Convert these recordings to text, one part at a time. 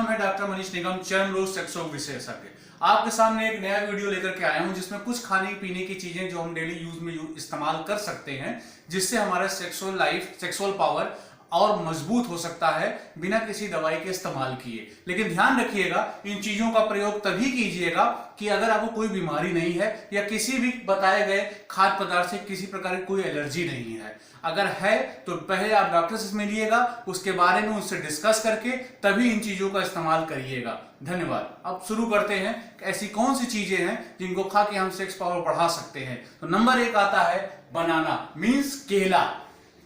नाम है डॉक्टर मनीष निगम, चर्म रोग सेक्स रोग विशेषज्ञ। आपके सामने एक नया वीडियो लेकर के आया हूं जिसमें कुछ खाने पीने की चीजें जो हम डेली यूज में इस्तेमाल कर सकते हैं जिससे हमारा सेक्सुअल लाइफ, सेक्सुअल पावर और मजबूत हो सकता है बिना किसी दवाई के इस्तेमाल किए। लेकिन ध्यान रखिएगा, इन चीजों का प्रयोग तभी कीजिएगा कि अगर आपको कोई बीमारी नहीं है या किसी भी बताए गए खाद्य पदार्थ से किसी प्रकार की कोई एलर्जी नहीं है। अगर है तो पहले आप डॉक्टर से मिलिएगा, उसके बारे में उनसे डिस्कस करके तभी इन चीजों का इस्तेमाल करिएगा। धन्यवाद। अब शुरू करते हैं, ऐसी कौन सी चीजें हैं जिनको खा के हम सेक्स पावर बढ़ा सकते हैं। तो नंबर 1 आता है बनाना, मीन्स केला।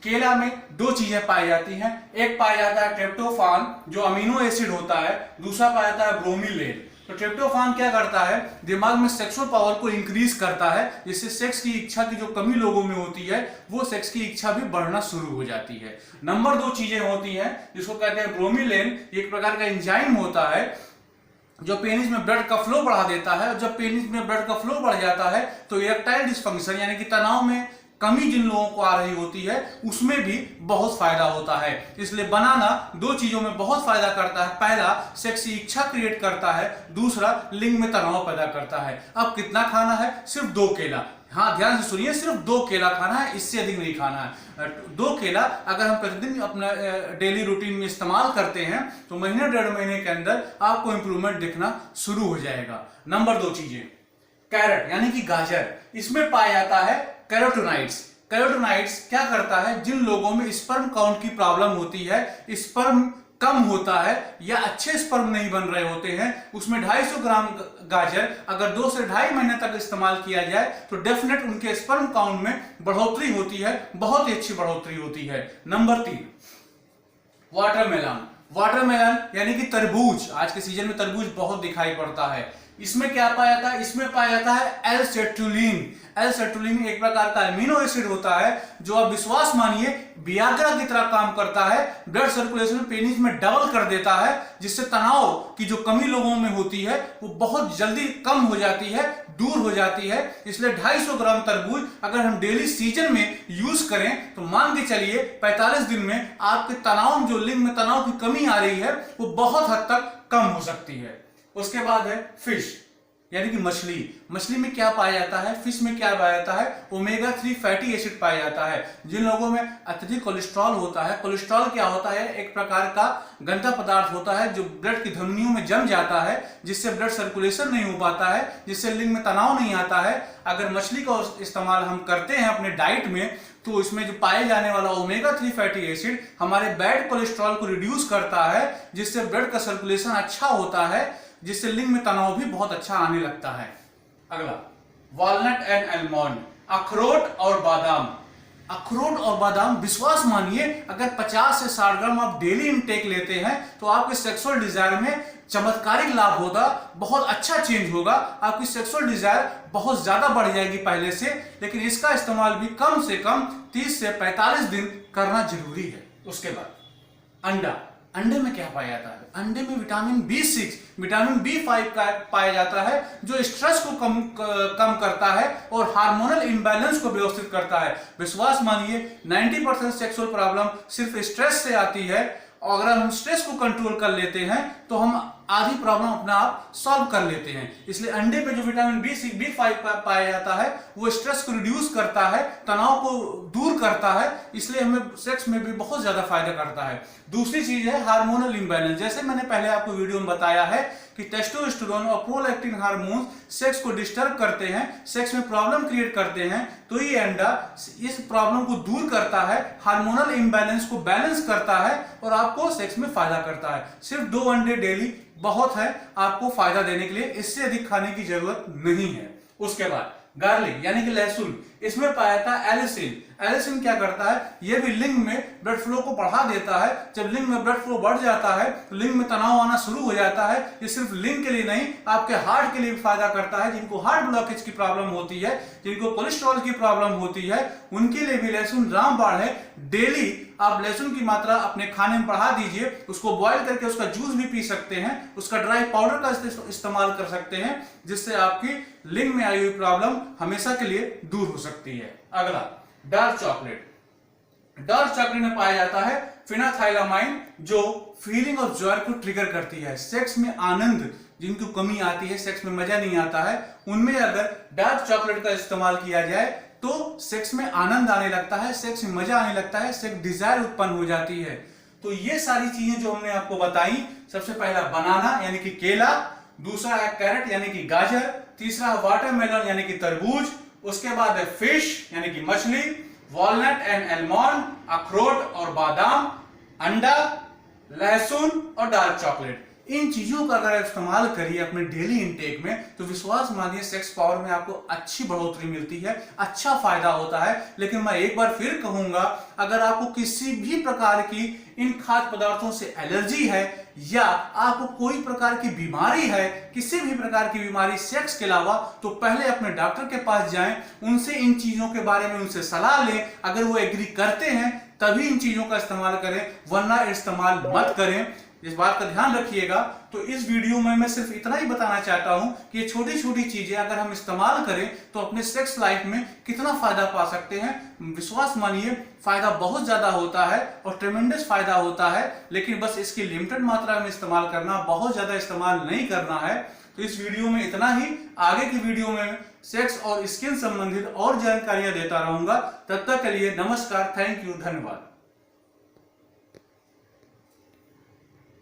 केला में दो चीजें पाई जाती हैं। एक पाया जाता है ट्रिप्टोफान जो अमीनो एसिड होता है, दूसरा पाया जाता है ब्रोमीलेन। तो ट्रिप्टोफान क्या करता है, दिमाग में सेक्सुअल पावर को इंक्रीज करता है, जिससे सेक्स की इच्छा की जो कमी लोगों में होती है वो सेक्स की इच्छा भी बढ़ना शुरू हो जाती है। नंबर 2 चीजें होती हैं जिसको कहते हैं ब्रोमीलेन। एक प्रकार का एंजाइम होता है जो पेनिस में ब्लड का फ्लो बढ़ा देता है, और जब पेनिस में ब्लड का फ्लो बढ़ जाता है तो इरेक्टाइल डिस्फंक्शन यानी कि तनाव में कमी जिन लोगों को आ रही होती है उसमें भी बहुत फायदा होता है। इसलिए बनाना 2 चीजों में बहुत फायदा करता है। पहला, सेक्स की इच्छा क्रिएट करता है, दूसरा लिंग में तनाव पैदा करता है। अब कितना खाना है? सिर्फ 2 केला। हाँ, ध्यान से सुनिए, सिर्फ 2 केला खाना है, इससे अधिक नहीं खाना है। 2 केला अगर हम प्रतिदिन अपने डेली रूटीन में इस्तेमाल करते हैं तो महीने 1.5 महीने के अंदर आपको इंप्रूवमेंट दिखना शुरू हो जाएगा। नंबर 2 चीजें, कैरेट यानी कि गाजर। इसमें पाया जाता है कैरोटीनॉइड्स। कैरोटीनॉइड्स क्या करता है, जिन लोगों में स्पर्म काउंट की प्रॉब्लम होती है, स्पर्म कम होता है या अच्छे स्पर्म नहीं बन रहे होते हैं, उसमें 250 ग्राम गाजर अगर 2 से 2.5 महीने तक इस्तेमाल किया जाए तो डेफिनेट उनके स्पर्म काउंट में बढ़ोतरी होती है, बहुत ही अच्छी बढ़ोतरी होती है। Number 3, watermelon. वाटरमेलन यानी कि तरबूज। आज के सीजन में तरबूज बहुत दिखाई पड़ता है। इसमें क्या पाया जाता है? इसमें पाया जाता है एल-सेटुलिन। एल-सेटुलिन एक प्रकार का अमीनो एसिड होता है जो आप विश्वास मानिए वियाग्रा की तरह काम करता है। ब्लड सर्कुलेशन पेनिस में डबल कर देता है, जिससे तनाव की जो कमी लोगों में होती है वो बहुत जल्दी कम हो जाती है, दूर हो जाती है। इसलिए 250 ग्राम तरबूज अगर हम डेली सीजन में यूज करें तो मान के चलिए 45 दिन में आपके तनाव, जो लिंग में तनाव की कमी आ रही है, वो बहुत हद तक कम हो सकती है। उसके बाद है फिश यानी कि मछली। मछली में क्या पाया जाता है, फिश में क्या पाया जाता है? ओमेगा 3 फैटी एसिड पाया जाता है। जिन लोगों में अत्यधिक कोलेस्ट्रॉल होता है, कोलेस्ट्रॉल क्या होता है? एक प्रकार का गंदा पदार्थ होता है जो ब्लड की धमनियों में जम जाता है, जिससे ब्लड सर्कुलेशन नहीं हो पाता है, जिससे लिंग में तनाव नहीं आता है। अगर मछली का इस्तेमाल हम करते हैं अपने डाइट में तो इसमें जो पाए जाने वाला ओमेगा 3 फैटी एसिड हमारे बैड कोलेस्ट्रॉल को रिड्यूस करता है, जिससे ब्लड का सर्कुलेशन अच्छा होता है, जिससे लिंग में तनाव भी बहुत अच्छा आने लगता है। अगला, वॉलनट एंड आलमंड, अखरोट और बादाम। अखरोट और बादाम विश्वास मानिए अगर 50 से 60 ग्राम आप डेली इनटेक लेते हैं तो आपके सेक्सुअल डिजायर में चमत्कारिक लाभ होगा, बहुत अच्छा चेंज होगा। आपकी सेक्सुअल डिजायर बहुत ज्यादा बढ़ जाएगी पहले से। लेकिन इसका इस्तेमाल भी कम से कम 30 से 45 दिन करना जरूरी है। उसके बाद अंडा। अंडे में क्या पाया जाता है? अंडे में विटामिन B6, विटामिन B5 का पाया जाता है जो स्ट्रेस को कम करता है और हार्मोनल इम्बैलेंस को व्यवस्थित करता है। विश्वास मानिए 90% सेक्सुअल प्रॉब्लम सिर्फ स्ट्रेस से आती है, और अगर हम स्ट्रेस को कंट्रोल कर लेते हैं तो हम आधी प्रॉब्लम अपना आप सॉल्व कर लेते हैं। इसलिए अंडे पे जो विटामिन B5 पाया जाता है वो स्ट्रेस को रिड्यूस करता है, तनाव को दूर करता है, इसलिए हमें सेक्स में भी बहुत ज्यादा फायदा करता है। दूसरी चीज है हार्मोनल इम्बैलेंस। जैसे मैंने पहले आपको वीडियो में बताया है कि टेस्टोस्टेरोन और प्रोलैक्टिन हार्मोन सेक्स को डिस्टर्ब करते हैं, सेक्स में प्रॉब्लम क्रिएट करते हैं, तो ये अंडा इस प्रॉब्लम को दूर करता है, हार्मोनल इम्बैलेंस को बैलेंस करता है और आपको सेक्स में फायदा करता है। सिर्फ 2 अंडे डेली बहुत है आपको फायदा देने के लिए, इससे अधिक खाने की जरूरत नहीं है। उसके बाद गार्लिक यानी कि लहसुन। इसमें पाया जाता है एलिसिन। एलिसिन क्या करता है? यह भी लिंग में ब्लड फ्लो को बढ़ा देता है। जब लिंग में ब्लड फ्लो बढ़ जाता है तो लिंग में तनाव आना शुरू हो जाता है। ये सिर्फ लिंग के लिए नहीं, आपके हार्ट के लिए भी फायदा करता है। जिनको हार्ट ब्लॉकेज की प्रॉब्लम होती है, जिनको कोलेस्ट्रॉल की प्रॉब्लम होती है, उनके लिए भी लहसुन रामबाण है। डेली आप लहसुन की मात्रा अपने खाने में बढ़ा दीजिए, उसको बॉयल करके उसका जूस भी पी सकते हैं, उसका ड्राई पाउडर का इस्तेमाल कर सकते हैं, जिससे आपकी लिंग में आई हुई प्रॉब्लम हमेशा के लिए दूर हो सकती है। अगला, डार्क चॉकलेट। डार्क चॉकलेट में पाया जाता है फिनाथाइलामाइन जो फीलिंग ऑफ जॉय को ट्रिगर करती है। सेक्स में आनंद जिनको कमी आती है, सेक्स में मजा नहीं आता है, उनमें अगर डार्क चॉकलेट का इस्तेमाल किया जाए तो सेक्स में आनंद आने लगता है, सेक्स में मजा आने लगता है, सेक्स डिजायर उत्पन्न हो जाती है। तो ये सारी चीजें जो हमने आपको बताई, सबसे पहला बनाना यानी कि केला, दूसरा है कैरेट यानी कि गाजर, तीसरा है वाटरमेलन यानी कि तरबूज, उसके बाद है फिश यानी कि मछली, वॉलनट एंड एलमंड, अखरोट और बादाम, अंडा, लहसुन और डार्क चॉकलेट। इन चीजों का अगर आप इस्तेमाल करिए अपने डेली इंटेक में तो विश्वास मानिए सेक्स पावर में आपको अच्छी बढ़ोतरी मिलती है, अच्छा फायदा होता है। लेकिन मैं एक बार फिर कहूंगा, अगर आपको किसी भी प्रकार की इन खाद्य पदार्थों से एलर्जी है या आपको कोई प्रकार की बीमारी है, किसी भी प्रकार की बीमारी सेक्स के अलावा, तो पहले अपने डॉक्टर के पास जाएं, उनसे इन चीजों के बारे में उनसे सलाह लें। अगर वो एग्री करते हैं तभी इन चीजों का इस्तेमाल करें, वरना इस्तेमाल मत करें। इस बात का ध्यान रखिएगा। तो इस वीडियो में मैं सिर्फ इतना ही बताना चाहता हूं कि ये छोटी छोटी चीजें अगर हम इस्तेमाल करें तो अपने सेक्स लाइफ में कितना फायदा पा सकते हैं। विश्वास मानिए फायदा बहुत ज्यादा होता है और ट्रेमेंडस फायदा होता है, लेकिन बस इसकी लिमिटेड मात्रा में इस्तेमाल करना, बहुत ज्यादा इस्तेमाल नहीं करना है। तो इस वीडियो में इतना ही। आगे की वीडियो में सेक्स और स्किन संबंधित और जानकारियां देता रहूंगा। तब तक के लिए नमस्कार, थैंक यू, धन्यवाद।